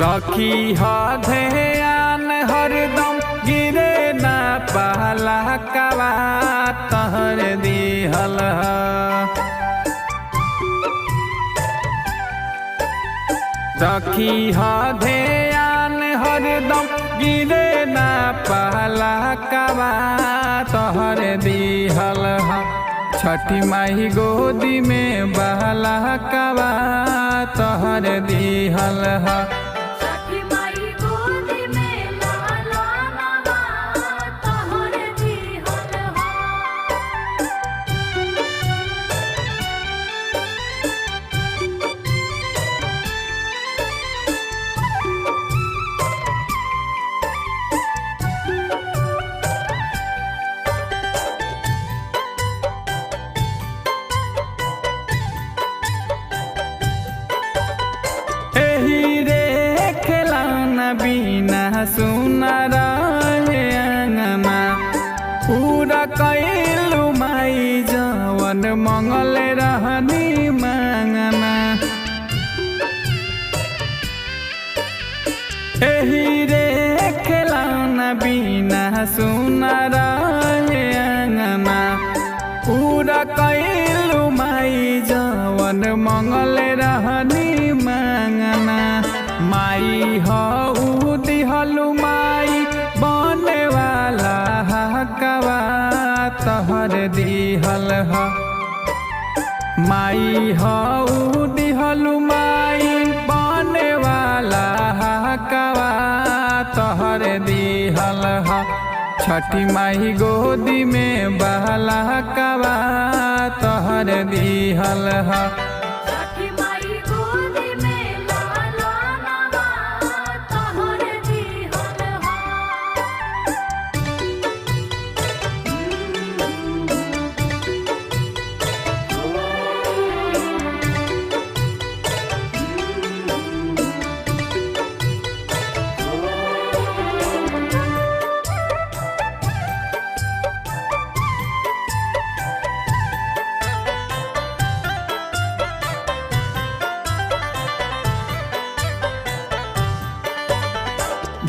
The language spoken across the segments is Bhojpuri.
रखी ह ध्यान हरदम गिरे ना पहला कवा तहर दिहल रखी ह ध्यान हरदम गिरे ना पहला कवा तहर दिहल छठी माही गोदी में बहला कवा तहर दिहल बिना सुना रहे अंगना पूरा कैलू माई जवन मंगल रहनी मांगना एही रे खिलौना बिना सुना रहे अंगना पूरा कैलू माई जवन मंगल रहनी मांगना माई हऊ दिहलु माई बने वाला कवा तहर दिहल माई हऊ दिहलु माई बने वाला कवा तहर दिहल छठी माई गोदी में बहला कवा तहर दिहल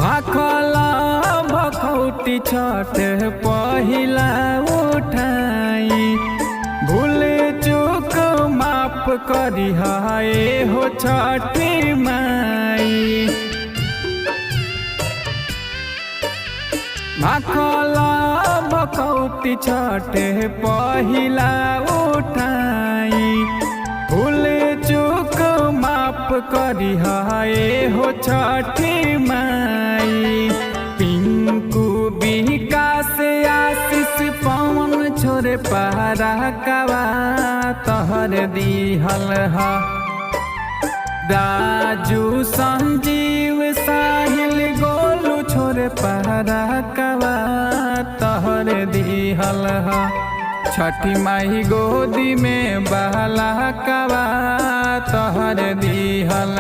भाखला भखौटी छठ पहिला उठाई भूल चूक माफ करी हाय हो छठी माई भाखला भखौटी छठ पहिला उठाई भूल चूक माफ करी हाय हो छठी माई पिंकू विकास आशीष पवन छोरे पहरा कवा तहर दिहल राजू संजीव साहिल गोलू छोरे पहरा कवा तहर दिहल छठी माही गोदी में बहला कवा तहर दिहल